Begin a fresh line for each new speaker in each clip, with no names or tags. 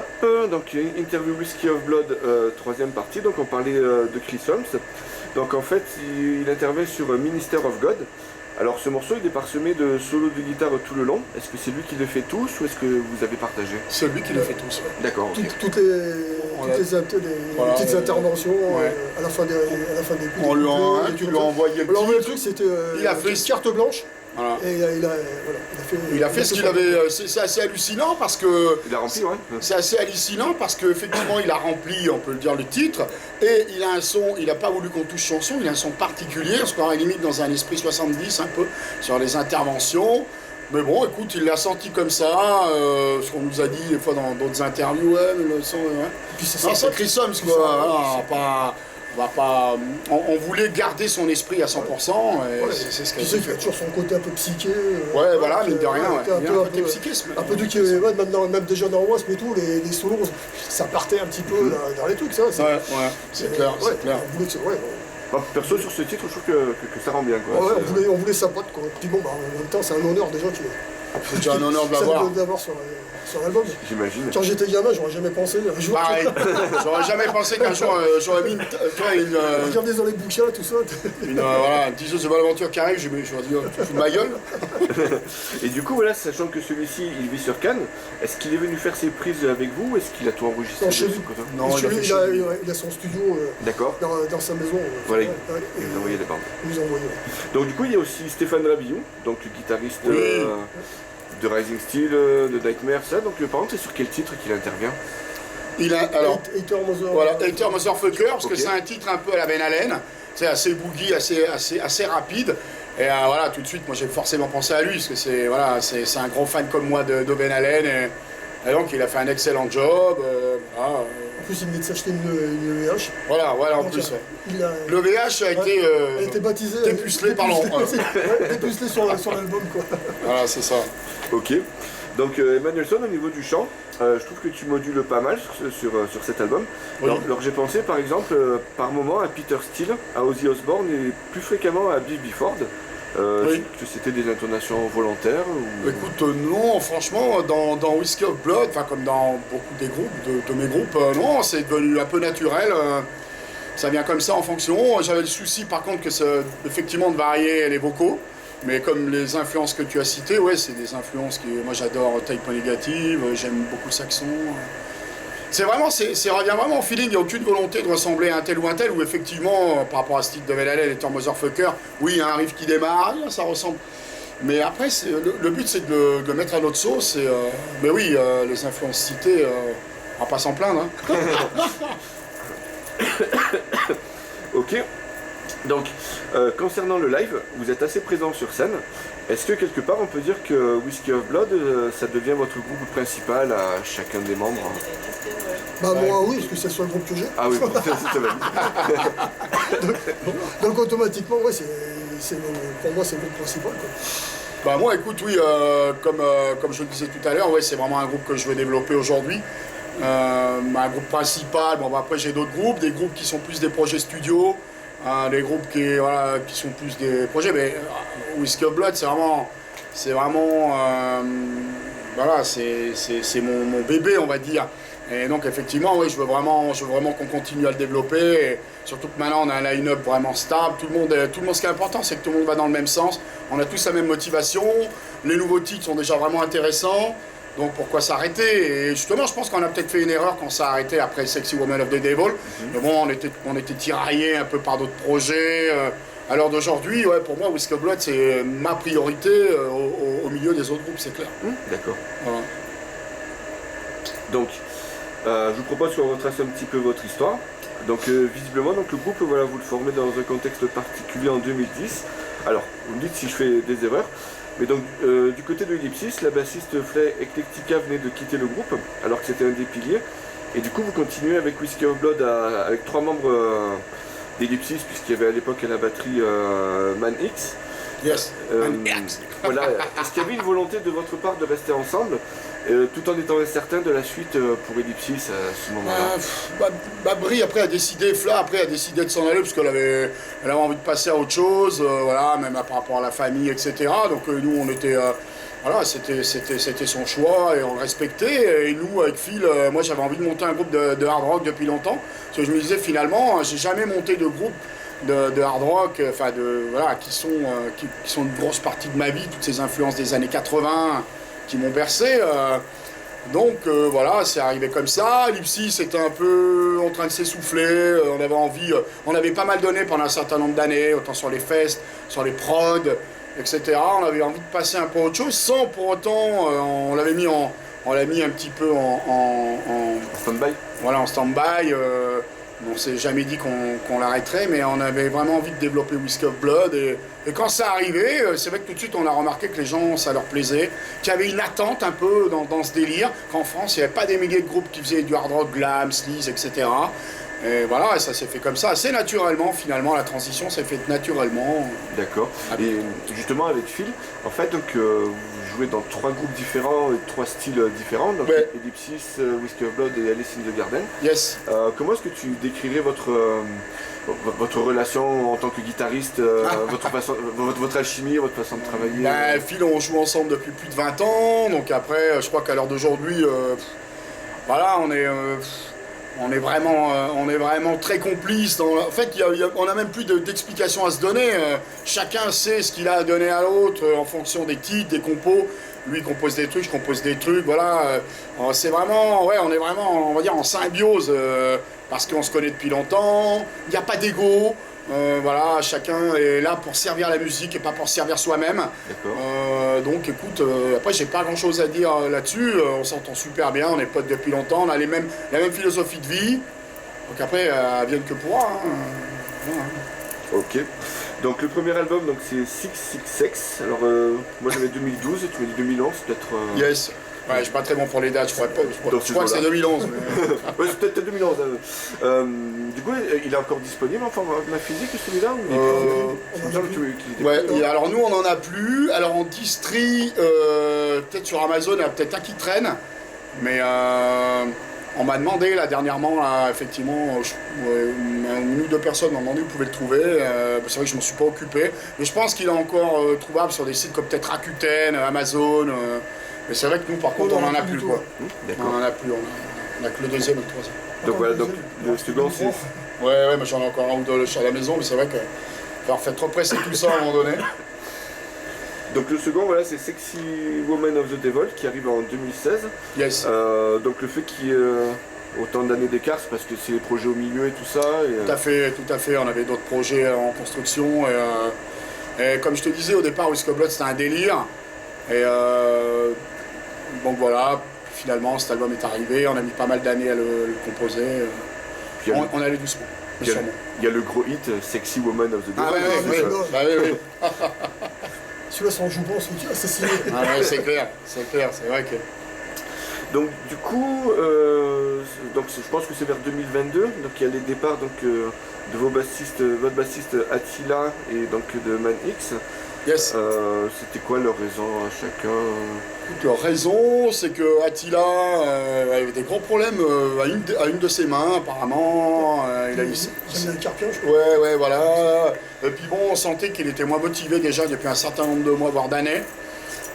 Hop, donc interview Whiskey of Blood, troisième partie, donc on parlait de Chris Holmes. Donc en fait, il intervient sur Minister of God. Alors ce morceau, il est parsemé de solos de guitare tout le long. Est-ce que c'est lui qui les fait tous ou est-ce que vous avez partagé?
C'est lui qui les fait tous. Ouais.
D'accord. Okay.
Toutes les petites interventions à la fin des coups.
On lui a envoyé le
titre. Le truc, c'était une carte blanche. Voilà. Et
il a fait ce qu'il avait. C'est assez hallucinant parce que.
Il a rempli, ouais.
C'est assez hallucinant parce qu'effectivement, il a rempli, on peut le dire, le titre. Et il a un son, il n'a pas voulu qu'on touche son son, il a un son particulier. On se croirait limite dans un esprit 70, un peu, sur les interventions. Mais bon, écoute, il l'a senti comme ça. Ce qu'on nous a dit des fois dans d'autres interviews, ouais, mais le son. Ouais.
Puis c'est
Chris Holmes, quoi. On voulait garder son esprit à 100%. C'est ce qu'il
a fait. Toujours son côté un peu psyché.
Ouais, voilà, mine de rien. Il y a un côté psychisme.
Un peu de même déjà dans Wasp et tout, les solos, ça partait un petit peu dans les trucs, ça.
Ouais, c'est clair.
Perso, sur ce titre, je trouve que ça rend bien, quoi.
Ouais, on voulait sa pote, quoi. Puis bon, en même temps, c'est un honneur déjà.
C'est déjà un honneur de l'avoir.
Sur l'album.
J'imagine.
Quand j'étais gamin, j'aurais jamais pensé un jour.
Pareil. J'aurais jamais pensé qu'un jour j'aurais mis une.
Regardez dans les bouquins, tout ça.
Une diseuse de Bonaventure qui arrive, j'aurais dit, tu fous de ma gueule.
Et du coup, voilà, sachant que celui-ci, il vit sur Cannes, est-ce qu'il est venu faire ses prises avec vous ou est-ce qu'il a tout enregistré
chez lui.
Non,
il a son studio dans sa maison.
Voilà, il nous envoyait des bandes.
Il nous envoyait.
Donc du coup, il y a aussi Stéphane Rabillou, donc le guitariste de Rising Steel, de Nightmare, ça. Donc par contre, c'est sur quel titre qu'il intervient?
Il a
Hater Motherfucker, parce que c'est un titre un peu à la Van Halen, c'est assez boogie, assez rapide. Et voilà, tout de suite, moi j'ai forcément pensé à lui, parce que c'est un gros fan comme moi de Van Halen. Et donc il a fait un excellent job.
En plus, il venait de s'acheter une VH.
Voilà, en plus. Le VH a été
baptisé.
Dépucelé, pardon.
Dépucelé sur l'album, quoi.
Voilà, c'est ça.
Ok. Donc Emmanuelson, au niveau du chant, je trouve que tu modules pas mal sur cet album.
Oui.
Alors j'ai pensé par exemple par moment à Peter Steele, à Ozzy Osbourne et plus fréquemment à Bibi Ford. Que c'était des intonations volontaires ou...
Écoute, non, franchement, dans Whiskey of Blood, enfin comme dans beaucoup des groupes, de mes groupes, non, c'est devenu un peu naturel. Ça vient comme ça en fonction. J'avais le souci par contre effectivement de varier les vocaux. Mais comme les influences que tu as citées, ouais, c'est des influences que moi j'adore, Type O Negative, j'aime beaucoup le saxon. Ça revient vraiment au feeling, il n'y a aucune volonté de ressembler à un tel ou un tel, où effectivement, par rapport à ce titre de Van Halen et Tom Motherfucker, oui, il y a un riff qui démarre, ça ressemble. Mais après, le but c'est de le mettre à notre sauce, mais oui, les influences citées, on va pas s'en plaindre. Hein.
Ok. Donc, concernant le live, vous êtes assez présent sur scène. Est-ce que quelque part on peut dire que Whiskey of Blood, ça devient votre groupe principal à chacun des membres?
Bah moi oui, parce que c'est le seul groupe que j'ai.
Ah oui, c'est vrai.
donc automatiquement, ouais, pour moi c'est le groupe principal, quoi.
Bah moi écoute, oui, comme je le disais tout à l'heure, ouais, c'est vraiment un groupe que je veux développer aujourd'hui. Un groupe principal, bon bah, après j'ai d'autres groupes, des groupes qui sont plus des projets studio. Des groupes qui sont plus des projets, mais Whiskey of Blood, c'est vraiment mon bébé, on va dire. Et donc effectivement, oui, je veux vraiment qu'on continue à le développer. Et surtout que maintenant on a un line-up vraiment stable. Tout le monde, ce qui est important, c'est que tout le monde va dans le même sens. On a tous la même motivation. Les nouveaux titres sont déjà vraiment intéressants. Donc pourquoi s'arrêter? Et justement, je pense qu'on a peut-être fait une erreur quand ça a arrêté après Sexy Woman of the Devil. Mais bon, on était tiraillés un peu par d'autres projets. À l'heure d'aujourd'hui, ouais, pour moi, Whiskey of Blood, c'est ma priorité au milieu des autres groupes, c'est clair.
D'accord.
Voilà.
Donc, je vous propose qu'on retrace un petit peu votre histoire. Donc, visiblement, le groupe, voilà, vous le formez dans un contexte particulier en 2010. Alors, vous me dites si je fais des erreurs. Mais donc, du côté de Ellipsis, la bassiste Flay Eclectica venait de quitter le groupe, alors que c'était un des piliers. Et du coup, vous continuez avec Whiskey of Blood avec 3 membres d'Ellipsis, puisqu'il y avait à l'époque à la batterie Man X.
Yes, Man X.
Voilà. Est-ce qu'il y avait une volonté de votre part de rester ensemble, tout en étant incertain de la suite pour Ellipsis à ce moment-là?
Brie après a décidé de s'en aller parce qu'elle avait envie de passer à autre chose, voilà, même par rapport à la famille, etc. Donc nous on était voilà, c'était son choix et on le respectait. Et nous, avec Phil, moi j'avais envie de monter un groupe de hard rock depuis longtemps. Parce que je me disais finalement, j'ai jamais monté de groupe de hard rock, enfin voilà, qui sont une grosse partie de ma vie, toutes ces influences des années 80 qui m'ont bercé. Donc voilà, c'est arrivé comme ça. Lipsy c'était un peu en train de s'essouffler. On avait envie, on avait pas mal donné pendant un certain nombre d'années, autant sur les fests, sur les prods, etc. On avait envie de passer un peu à autre chose, sans pour autant, on l'a mis un petit peu en
stand-by.
Voilà, en stand-by. On s'est jamais dit qu'on l'arrêterait, mais on avait vraiment envie de développer Whiskey of Blood. Et quand ça arrivait, c'est vrai que tout de suite on a remarqué que les gens, ça leur plaisait, qu'il y avait une attente un peu dans ce délire, qu'en France il n'y avait pas des milliers de groupes qui faisaient du hard rock, glam, sleaze, etc. Et voilà, et ça s'est fait comme ça, assez naturellement finalement, la transition s'est faite naturellement.
D'accord. Et justement avec Phil, en fait, donc, vous jouez dans 3 groupes différents et 3 styles différents, donc
Ouais.
Ellipsis, Whiskey of Blood et Alice in the Garden.
Yes.
Comment est-ce que tu décrirais votre relation en tant que guitariste, votre alchimie, votre façon de travailler
Ben, Phil, on joue ensemble depuis plus de 20 ans, donc après, je crois qu'à l'heure d'aujourd'hui, voilà, on est vraiment très complices. En fait, on n'a même plus d'explication à se donner. Chacun sait ce qu'il a à donner à l'autre en fonction des titres, des compos. Lui il compose des trucs, je compose des trucs. Voilà, c'est vraiment, ouais, on est vraiment, on va dire, en symbiose parce qu'on se connaît depuis longtemps. Il n'y a pas d'ego. Voilà, chacun est là pour servir la musique et pas pour servir soi-même.
D'accord.
Donc écoute, après j'ai pas grand chose à dire là-dessus, on s'entend super bien, on est potes depuis longtemps, on a la même philosophie de vie. Donc après, vienne que pourra. Voilà.
Ok. Donc le premier album, donc c'est 666. Alors moi j'avais 2012 et tu m'as dit 2011, peut-être.
Yes. Ouais, je suis pas très bon pour les dates, je crois que c'est 2011.
Ouais, c'est peut-être 2011. Du coup, il est encore disponible en format physique celui-là ou
Ouais, et alors nous on en a plus. Alors on distrie, peut-être sur Amazon, il y a peut-être un qui traîne. Mais on m'a demandé là dernièrement, là, effectivement, une ou deux personnes m'ont demandé où vous pouvez le trouver. C'est vrai que je ne m'en suis pas occupé. Mais je pense qu'il est encore trouvable sur des sites comme peut-être Rakuten, Amazon. Mais c'est vrai que nous par contre on n'en a plus quoi. On en a plus, on a que le deuxième et le troisième.
Donc voilà, donc le second c'est.
Ouais, mais j'en ai encore un ou deux à la maison, mais c'est vrai que va faire represser tout ça à un moment donné.
Donc le second, voilà, c'est Sexy Woman of the Devil qui arrive en 2016.
Yes.
Donc le fait qu'il y ait autant d'années d'écart, c'est parce que c'est les projets au milieu et tout ça.
Tout à fait. On avait d'autres projets en construction. Et comme je te disais au départ, Whiskey of Blood c'était un délire. Et donc voilà, finalement cet album est arrivé. On a mis pas mal d'années à le composer. On allait doucement.
Il y a le gros hit Sexy Woman of the Devil.
Ah oui.
Celui-là, sans joue bon, c'est assassiné.
Ah ouais, c'est clair, c'est vrai que...
Donc du coup, donc, je pense que c'est vers 2022, donc il y a les départs donc, de votre bassiste Attila et donc de Man X.
Yes.
C'était quoi leur raison à chacun
Leur raison, c'est que Attila avait des gros problèmes à une de ses mains, apparemment. Il a eu...
le carpion, je crois.
Ouais, voilà. Et puis bon, on sentait qu'il était moins motivé déjà depuis un certain nombre de mois, voire d'années.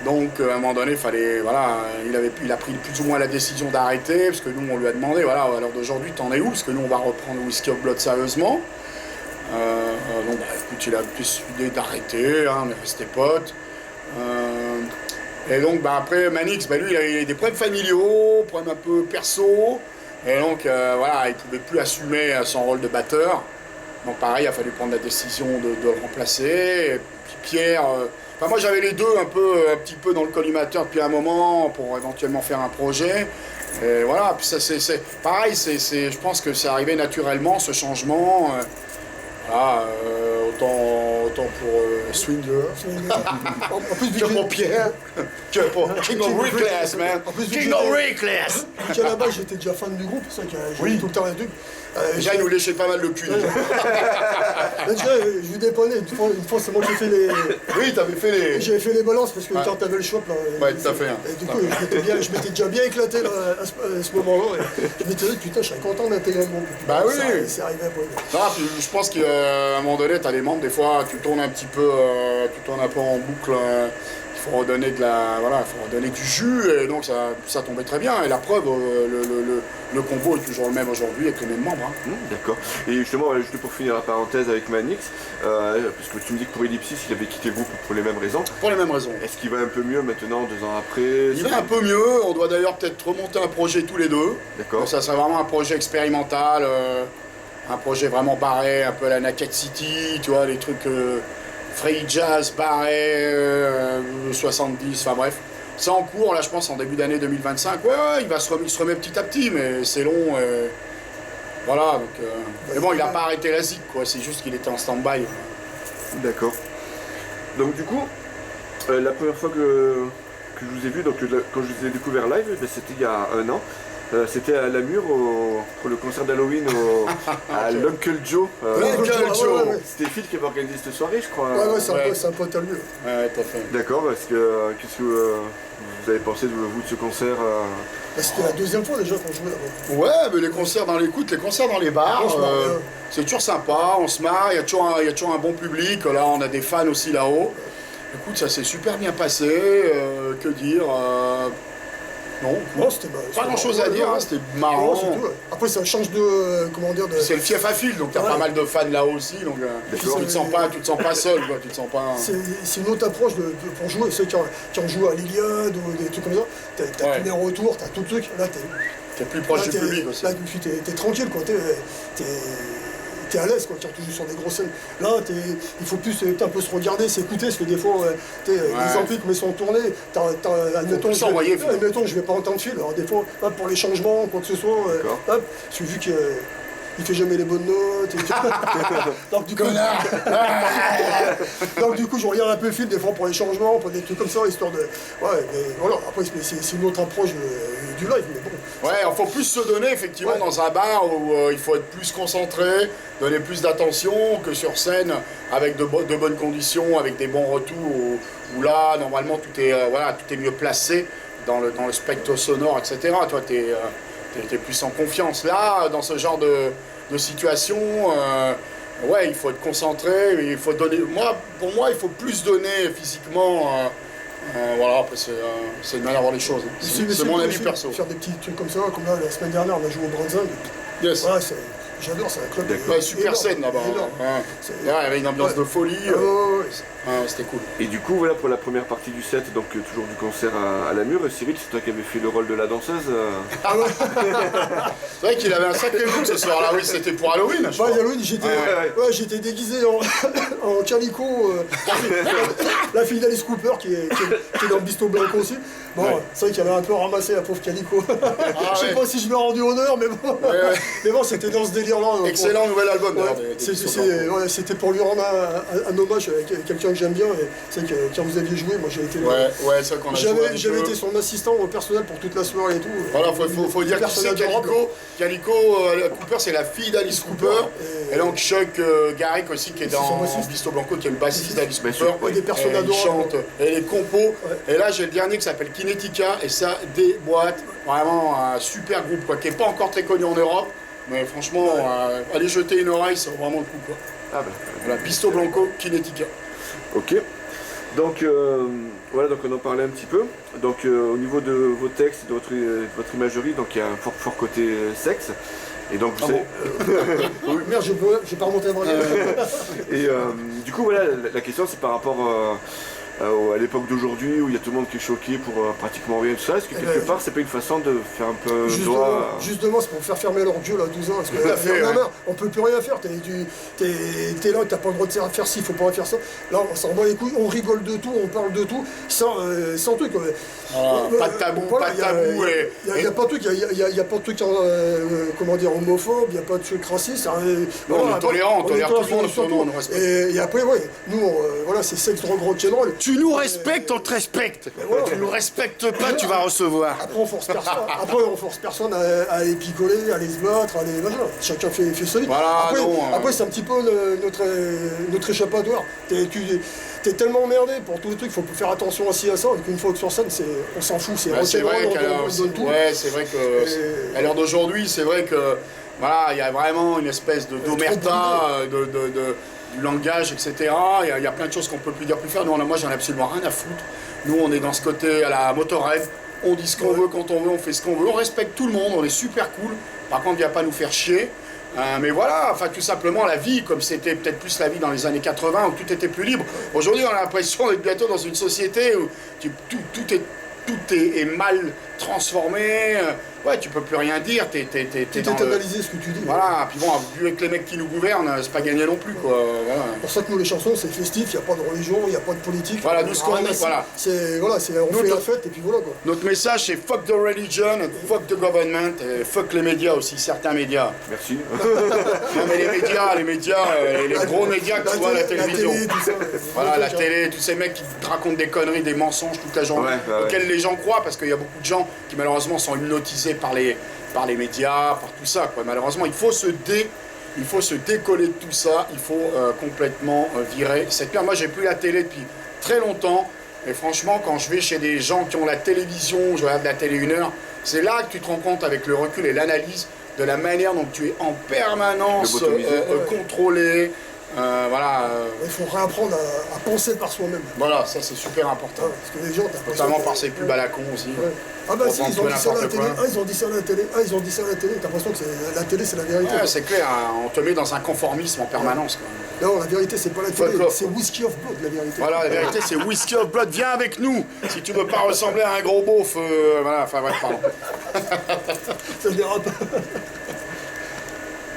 Donc à un moment donné, il a pris plus ou moins la décision d'arrêter, parce que nous on lui a demandé, voilà, à l'heure d'aujourd'hui, t'en es où? Parce que nous on va reprendre Whiskey of Blood sérieusement. Donc écoute, il a plus l'idée d'arrêter, hein, on est restés potes. Et donc après Manix, lui il a eu des problèmes familiaux, problèmes un peu perso. Et donc voilà, il ne pouvait plus assumer son rôle de batteur. Donc pareil, il a fallu prendre la décision de le remplacer. Et puis Pierre, moi j'avais les deux un petit peu dans le collimateur depuis un moment pour éventuellement faire un projet. Et voilà, puis ça c'est pareil, je pense que c'est arrivé naturellement ce changement. Voilà, autant pour Swindler.
En plus,
que pour Pierre, que pour King of Reckless, man. King of Reckless.
Vu qu'à la base j'étais déjà fan du groupe, c'est ça que j'ai tout le temps les trucs.
Déjà, il nous léchait pas mal le cul. Déjà,
je lui dépannais. Une fois, c'est moi qui ai fait les.
Oui, t'avais fait les.
J'avais fait les balances parce que quand t'avais le shop là.
Ouais, tout à fait.
Et du coup, je m'étais déjà bien éclaté là, à ce moment-là. Je m'étais dit, putain, je serais content d'intégrer le groupe.
Bah oui.
C'est arrivé après.
Non, puis je pense qu'à un moment donné, t'as des membres, des fois, tu tournes un peu en boucle. Il faut redonner faut redonner du jus, et donc ça tombait très bien. Et la preuve, le combo est toujours le même aujourd'hui avec les mêmes membres. Hein.
D'accord. Et justement, juste pour finir la parenthèse avec Manix, parce que tu me dis que pour Ellipsis, il avait quitté le groupe pour les mêmes raisons.
Pour les mêmes raisons.
Est-ce qu'il va un peu mieux maintenant, 2 ans après?
Il va un peu mieux, on doit d'ailleurs peut-être remonter un projet tous les deux.
D'accord.
Donc ça serait vraiment un projet expérimental, un projet vraiment barré, un peu à la Naked City, tu vois, les trucs free jazz, barré, 70, enfin bref. C'est en cours, là je pense en début d'année 2025. Ouais, il se remet petit à petit, mais c'est long. Voilà, donc. Mais bon, il n'a pas arrêté la zik, quoi, c'est juste qu'il était en stand-by.
D'accord. Donc du coup, la première fois que je vous ai vu, donc quand je vous ai découvert live, c'était il y a 1 an. C'était à Namur pour le concert d'Halloween à l'Uncle Joe.
L'Uncle Joe.
C'était Phil qui avait organisé cette soirée, je crois.
Ouais, c'est un pote à lui.
Ouais, tout à fait.
D'accord, parce que qu'est-ce que vous avez pensé de vous de ce concert
C'était la 2e fois déjà qu'on jouait là-bas.
Ouais, mais les concerts dans les concerts dans les bars, c'est toujours sympa, on se marre, il y a toujours un bon public. Là, on a des fans aussi là-haut. Écoute, ça s'est super bien passé. Que dire Non,
c'était
pas grand chose à dire, hein, c'était marrant.
Non, c'est tout, ouais. Après, ça change de. Comment dire
C'est le fief à fil, donc t'as pas mal de fans là aussi, donc tu te sens pas seul, quoi, tu te sens pas.
C'est une autre approche pour jouer. Ceux qui ont joué à l'Iliade ou des trucs comme ça, t'as tous les retours, t'as tout le truc. Là,
t'es plus proche du public aussi.
Là, t'es tranquille, quoi. T'es à l'aise, quoi, quand tu joues sur des grosses scènes. Là, il faut plus un peu se regarder, s'écouter, parce que des fois, les amplis mais sont tournés. Admettons, je vais pas entendre Phil. Alors, des fois, pour les changements, quoi que ce soit, parce que vu qu'il fait jamais les bonnes notes. Et donc, du coup, je regarde un peu Phil, des fois, pour les changements, pour des trucs comme ça, histoire de. Ouais, mais voilà, après, c'est une autre approche du live, mais bon.
Ouais, il faut plus se donner, effectivement, dans un bar où il faut être plus concentré, donner plus d'attention que sur scène, avec de bonnes conditions, avec des bons retours, où là, normalement, tout est mieux placé dans le spectre sonore, etc. Toi, t'es plus en confiance. Là, dans ce genre de situation, il faut être concentré, il faut donner. Pour moi, il faut plus donner physiquement. Voilà, après c'est une manière de voir les choses. C'est mon avis perso.
Faire des petits trucs comme ça, comme là, la semaine dernière, on a joué au Branzang.
Yes.
Voilà, j'adore, c'est un club.
Ouais, super scène là-bas. Il y avait une ambiance de folie. C'était cool.
Et du coup, voilà, pour la première partie du set, donc toujours du concert à Namur, Cyril, c'est toi qui avais fait le rôle de la danseuse.
Ah ouais. C'est vrai qu'il avait un sacré look ce soir-là, oui, c'était pour Halloween.
Halloween, j'étais déguisé en calico. La fille d'Alice Cooper qui est dans le Bisto Blanco aussi. Bon, c'est vrai qu'elle a un peu ramassé la pauvre calico. Je sais pas si je m'ai rendu honneur, mais bon. Mais bon, c'était dans ce délire-là.
Excellent nouvel album.
C'était pour lui rendre un hommage à quelqu'un que j'aime bien. Et c'est vrai que quand vous aviez joué, moi j'ai été.
C'est qu'on a joué.
J'avais été son assistant au personnel pour toute la soirée et tout.
Voilà, faut dire que c'est Calico Cooper, c'est la fille d'Alice Cooper. Et donc Chuck Garrick aussi, qui est dans Bisto Blanco, qui est le bassiste d'Alice Cooper.
Et des personnes adorables.
Il chante, et les compos. Et là, j'ai le dernier qui s'appelle Kinetica, et ça déboîte. Vraiment un super groupe, quoi, qui n'est pas encore très connu en Europe. Mais franchement, allez jeter une oreille, c'est vraiment le coup, quoi. Voilà, Bisto Blanco, Kinetica.
Ok. Donc voilà, donc on en parlait un petit peu. Donc au niveau de vos textes, de votre imagerie, donc il y a un fort côté sexe. Et donc vous savez.
Oui. Merde, j'ai pas remonté à voir.
Et du coup voilà, la question c'est par rapport à l'époque d'aujourd'hui où il y a tout le monde qui est choqué pour pratiquement rien de ça. Est-ce que quelque part c'est pas une façon de faire un peu
Justement, c'est pour faire fermer leur gueule à 12 ans. Parce que on peut plus rien faire. T'es là, t'as pas le droit de faire ci, faut pas faire ça. Là, on s'en bat les couilles, on rigole de tout, on parle de tout, sans truc.
Pas de tabou, pas de tabou.
Il n'y a pas de truc, il y a pas de truc comment dire, homophobe, il n'y a pas de truc raciste.
On est tolérant, on tolère tout le monde, surtout, on nous respecte.
Et après, nous, voilà, c'est sexe, drogue, rock'n'roll.
Tu nous respectes, on te respecte. Tu nous respectes pas, tu vas recevoir.
Après, on force personne à les picoler, à les se battre, à les machin. Chacun fait solide.
Voilà,
après, c'est un petit peu notre échappatoire. T'es tellement emmerdé pour tous les trucs, il faut faire attention aussi à ça. Une fois que sur scène, on s'en fout, c'est
vrai c'est vrai que à l'heure d'aujourd'hui, c'est vrai que voilà, il y a vraiment une espèce d'omerta, du langage, etc. Il y a plein de choses qu'on peut plus dire, plus faire. Moi, j'en ai absolument rien à foutre. Nous, on est dans ce côté à la Motorhead. On dit ce qu'on veut quand on veut, on fait ce qu'on veut. On respecte tout le monde, on est super cool. Par contre, viens pas nous faire chier. Mais voilà, enfin tout simplement la vie, comme c'était peut-être plus la vie dans les années 80 où tout était plus libre. Aujourd'hui, on a l'impression d'être bientôt dans une société où tout est mal transformé. Ouais, tu peux plus rien dire. T'es
Tout est analysé ce que tu dis.
Voilà, puis bon, vu avec les mecs qui nous gouvernent, c'est pas gagné non plus, quoi. Voilà.
C'est pour ça que nous, les chansons, c'est festif, il n'y a pas de religion, il n'y a pas de politique.
Voilà, nous, ce qu'on dit, voilà.
On fait la fête et puis voilà, quoi.
Notre message, c'est fuck the religion, fuck the government, et fuck les médias aussi, certains médias.
Merci.
Non, mais les médias, les gros médias que tu vois à la télévision.
La télé, tout ça.
Voilà, la télé, tous ces mecs qui te racontent des conneries, des mensonges toute la journée, auxquels les gens croient, parce qu'il y a beaucoup de gens qui malheureusement sont hypnotisés par les médias, par tout ça, quoi. Malheureusement, il faut se décoller de tout ça, il faut complètement virer cette merde. Moi, j'ai plus la télé depuis très longtemps, et franchement, quand je vais chez des gens qui ont la télévision, je regarde la télé 1 heure, c'est là que tu te rends compte avec le recul et l'analyse de la manière dont tu es en permanence contrôlé. Voilà.
Il faut réapprendre à penser par soi-même.
Voilà, ça c'est super important.
Ouais, parce que les gens,
notamment par ces pubs à la con aussi.
Ouais. Ah bah si, ils ont dit ça à la télé, ils ont dit ça à la télé, ils ont dit ça à la télé, t'as l'impression que la télé c'est la vérité.
Ouais, c'est clair, hein, on te met dans un conformisme en permanence. Quoi.
Non, la vérité c'est pas la télé, c'est Whiskey of Blood la vérité.
Voilà, la vérité c'est Whiskey of Blood, viens avec nous si tu veux pas ressembler à un gros beauf. Voilà, enfin bref, pardon.
Ça dérape.